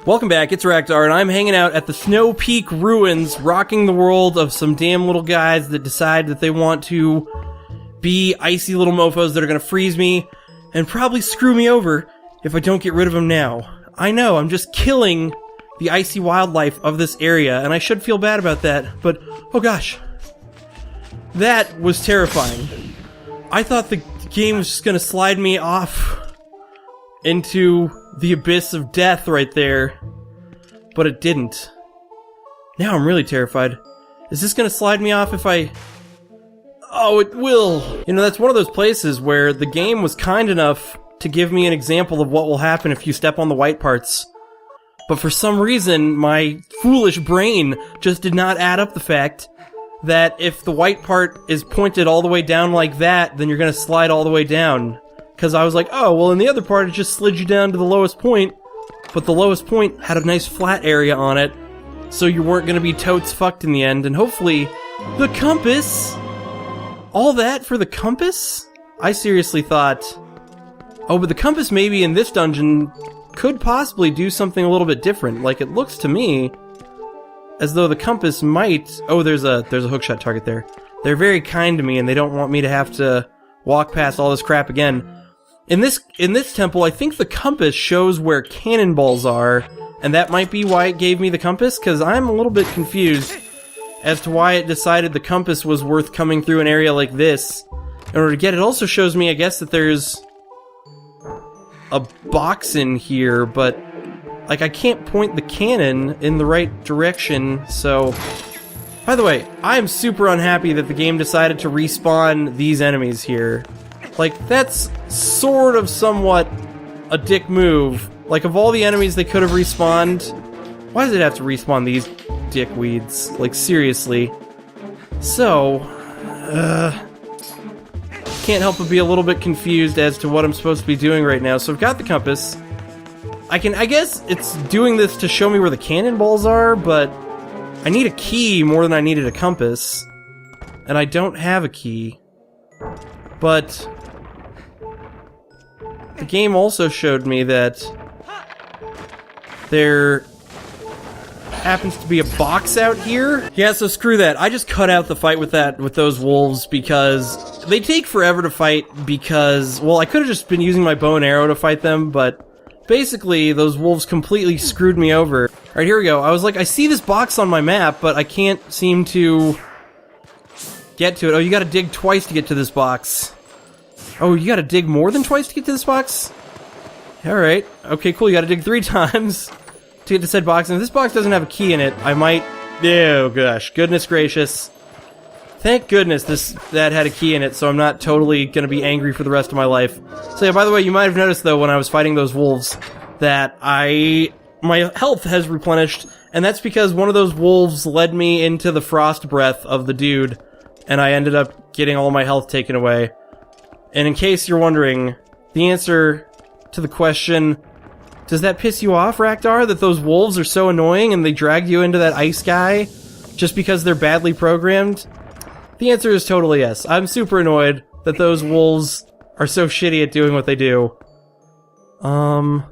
Welcome back, it's Raktar, and I'm hanging out at the Snow Peak Ruins, rocking the world of some damn little guys that decide that they want to be icy little mofos that are gonna freeze me and probably screw me over if I don't get rid of them now. I know, I'm just killing the icy wildlife of this area, and I should feel bad about that, but oh gosh. That was terrifying. I thought the game was just gonna slide me off into the abyss of death right there, but it didn't. Now I'm really terrified. Is this gonna slide me off if I... Oh, it will! You know, that's one of those places where the game was kind enough to give me an example of what will happen if you step on the white parts. But for some reason, my foolish brain just did not add up the fact that if the white part is pointed all the way down like that, then you're gonna slide all the way down. Because I was like, oh, well, in the other part, it just slid you down to the lowest point, but the lowest point had a nice flat area on it, so you weren't going to be totes fucked in the end, and hopefully, the compass! All that for the compass? I seriously thought, oh, but the compass maybe in this dungeon could possibly do something a little bit different. Like, it looks to me as though the compass might... Oh, there's a hookshot target there. They're very kind to me, and they don't want me to have to walk past all this crap again. In this temple, I think the compass shows where cannonballs are, and that might be why it gave me the compass, because I'm a little bit confused as to why it decided the compass was worth coming through an area like this in order to get it. Also shows me, I guess, that there's a box in here, but, like, I can't point the cannon in the right direction, so... By the way, I'm super unhappy that the game decided to respawn these enemies here. Like, that's sort of somewhat a dick move. Like, of all the enemies they could have respawned, why does it have to respawn these dickweeds? Like, seriously. So, can't help but be a little bit confused as to what I'm supposed to be doing right now. So I've got the compass. I guess it's doing this to show me where the cannonballs are, but I need a key more than I needed a compass. And I don't have a key. But the game also showed me that there happens to be a box out here. Yeah, so screw that. I just cut out the fight with those wolves because they take forever to fight because, well, I could have just been using my bow and arrow to fight them, but basically those wolves completely screwed me over. Alright, here we go. I was like, I see this box on my map, but I can't seem to get to it. Oh, you gotta dig twice to get to this box. Oh, you gotta dig more than twice to get to this box? Alright. Okay, cool. You gotta dig 3 times to get to said box. And if this box doesn't have a key in it, I might... Oh, gosh. Goodness gracious. Thank goodness that had a key in it, so I'm not totally gonna be angry for the rest of my life. So yeah, by the way, you might have noticed, though, when I was fighting those wolves, that my health has replenished, and that's because one of those wolves led me into the frost breath of the dude, and I ended up getting all my health taken away. And in case you're wondering, the answer to the question, does that piss you off, Raktar, that those wolves are so annoying and they drag you into that ice guy just because they're badly programmed? The answer is totally yes. I'm super annoyed that those wolves are so shitty at doing what they do. Oh,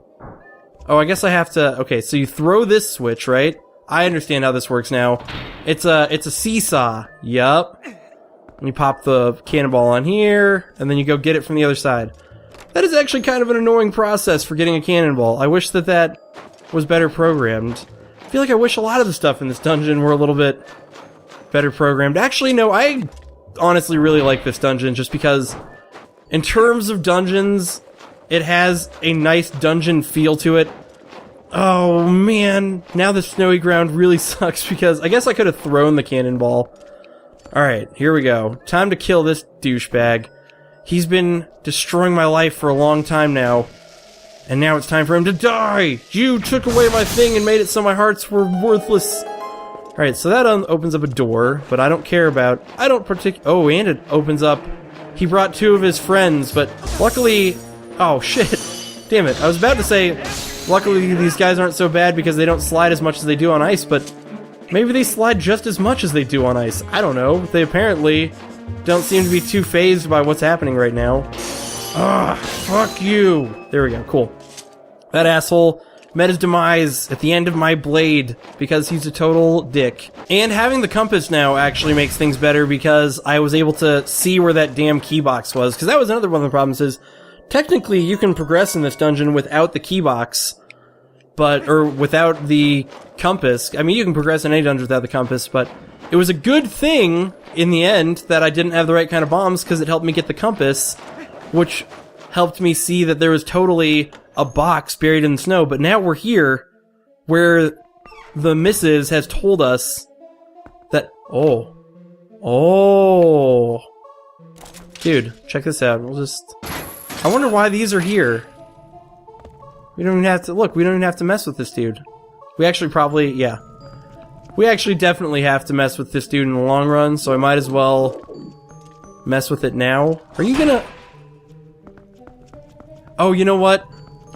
I guess I have to... Okay, so you throw this switch, right? I understand how this works now. It's a seesaw. Yup. And you pop the cannonball on here, and then you go get it from the other side. That is actually kind of an annoying process for getting a cannonball. I wish that was better programmed. I feel like I wish a lot of the stuff in this dungeon were a little bit better programmed. Actually, no, I honestly really like this dungeon just because, in terms of dungeons, it has a nice dungeon feel to it. Oh, man. Now the snowy ground really sucks because I guess I could have thrown the cannonball. Alright, here we go. Time to kill this douchebag. He's been destroying my life for a long time now. And now it's time for him to die! You took away my thing and made it so my hearts were worthless. Alright, so that opens up a door, but I don't care about... Oh, and it opens up... He brought 2 of his friends, but luckily... Oh, shit. Damn it. I was about to say, luckily these guys aren't so bad because they don't slide as much as they do on ice, but... Maybe they slide just as much as they do on ice. I don't know. They apparently don't seem to be too fazed by what's happening right now. Ah, fuck you. There we go. Cool. That asshole met his demise at the end of my blade because he's a total dick. And having the compass now actually makes things better because I was able to see where that damn key box was. Because that was another one of the problems is, technically you can progress in this dungeon without the key box, or without the compass. I mean, you can progress in any dungeon without the compass, but it was a good thing in the end that I didn't have the right kind of bombs because it helped me get the compass, which helped me see that there was totally a box buried in the snow. But now we're here where the missus has told us that, oh, dude, check this out. I wonder why these are here. We don't even have to, look, we don't even have to mess with this dude. We actually we actually definitely have to mess with this dude in the long run, so I might as well mess with it now. Are you gonna... Oh, you know what?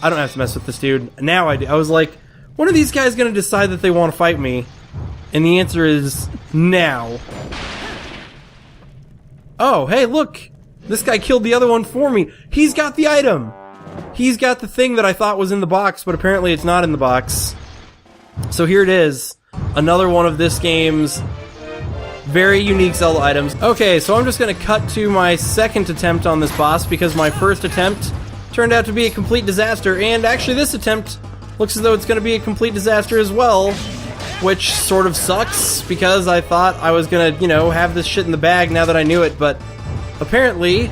I don't have to mess with this dude. Now I do. I was like, when are these guys gonna decide that they want to fight me? And the answer is now. Oh, hey, look! This guy killed the other one for me. He's got the item! He's got the thing that I thought was in the box, but apparently it's not in the box. So here it is. Another one of this game's very unique Zelda items. Okay, so I'm just gonna cut to my second attempt on this boss because my first attempt turned out to be a complete disaster, and actually this attempt looks as though it's gonna be a complete disaster as well, which sort of sucks because I thought I was gonna, you know, have this shit in the bag now that I knew it, but apparently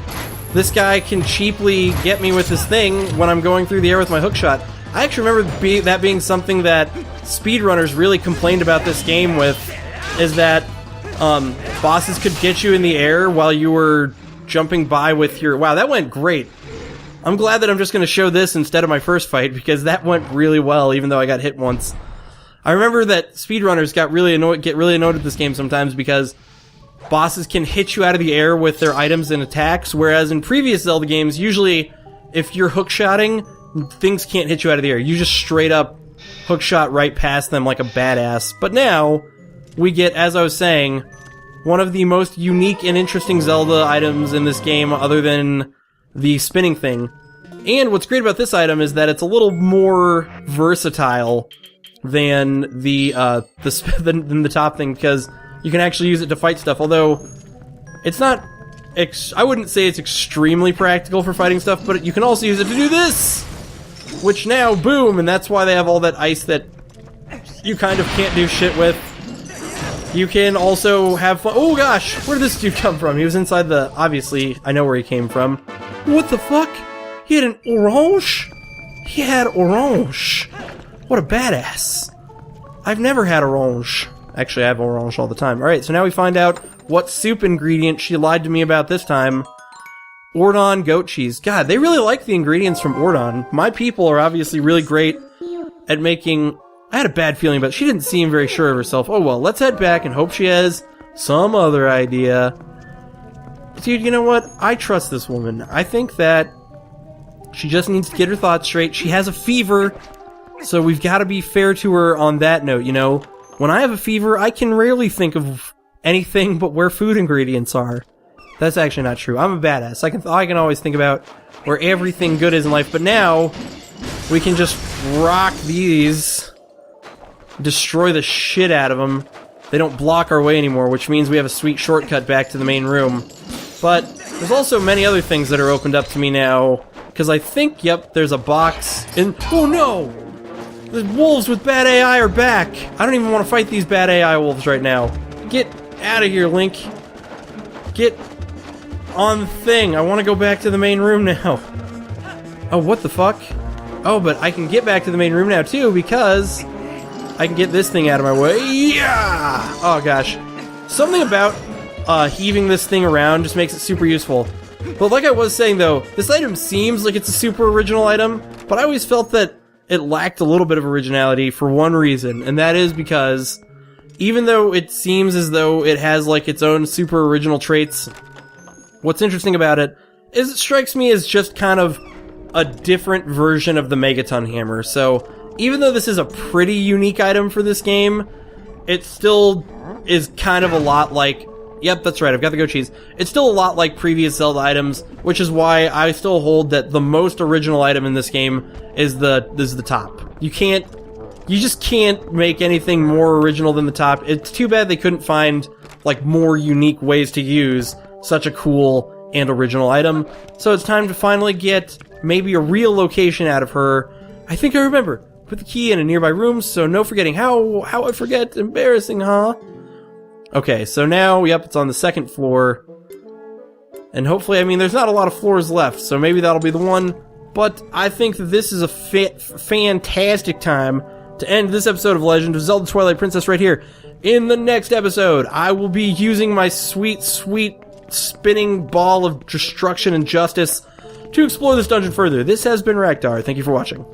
this guy can cheaply get me with this thing when I'm going through the air with my hookshot. I actually remember that being something that speedrunners really complained about this game with, is that bosses could get you in the air while you were jumping by with your... Wow, that went great. I'm glad that I'm just going to show this instead of my first fight, because that went really well, even though I got hit once. I remember that speedrunners get really annoyed at this game sometimes because bosses can hit you out of the air with their items and attacks, whereas in previous Zelda games, usually if you're hookshotting, things can't hit you out of the air. You just straight up hookshot right past them like a badass. But now, we get, as I was saying, one of the most unique and interesting Zelda items in this game other than the spinning thing. And what's great about this item is that it's a little more versatile than the top thing, because you can actually use it to fight stuff, although it's not... I wouldn't say it's extremely practical for fighting stuff, but you can also use it to do this! Which now, boom, and that's why they have all that ice that you kind of can't do shit with. You can also have fun. Oh gosh, where did this dude come from? He was inside the... Obviously, I know where he came from. What the fuck? He had an orange? He had orange. What a badass. I've never had orange. Actually, I have orange all the time. Alright, so now we find out what soup ingredient she lied to me about this time. Ordon goat cheese. God, they really like the ingredients from Ordon. My people are obviously really great at making... I had a bad feeling about it. She didn't seem very sure of herself. Oh well, let's head back and hope she has some other idea. Dude, you know what? I trust this woman. I think that she just needs to get her thoughts straight. She has a fever, so we've got to be fair to her on that note, you know? When I have a fever, I can rarely think of anything but where food ingredients are. That's actually not true. I'm a badass. I can always think about where everything good is in life, but now we can just rock these, destroy the shit out of them. They don't block our way anymore, which means we have a sweet shortcut back to the main room. But there's also many other things that are opened up to me now, because I think, yep, there's a box in... Oh no! The wolves with bad AI are back! I don't even want to fight these bad AI wolves right now. Get out of here, Link. Get on the thing. I want to go back to the main room now. Oh, what the fuck? Oh, but I can get back to the main room now, too, because I can get this thing out of my way. Yeah! Oh, gosh. Something about heaving this thing around just makes it super useful. But like I was saying, though, this item seems like it's a super original item, but I always felt that it lacked a little bit of originality for one reason, and that is because even though it seems as though it has, like, its own super original traits, what's interesting about it is it strikes me as just kind of a different version of the Megaton Hammer. So, even though this is a pretty unique item for this game, it still is kind of a lot like... Yep, that's right, I've got the goat cheese. It's still a lot like previous Zelda items, which is why I still hold that the most original item in this game is the top. You just can't make anything more original than the top. It's too bad they couldn't find, like, more unique ways to use such a cool and original item. So it's time to finally get maybe a real location out of her. I think I remember. Put the key in a nearby room, so no forgetting. How I forget? Embarrassing, huh? Okay, so now, yep, it's on the second floor. And hopefully, I mean, there's not a lot of floors left, so maybe that'll be the one. But I think that this is a fantastic time to end this episode of Legend of Zelda Twilight Princess right here. In the next episode, I will be using my sweet, sweet spinning ball of destruction and justice to explore this dungeon further. This has been Raktar. Thank you for watching.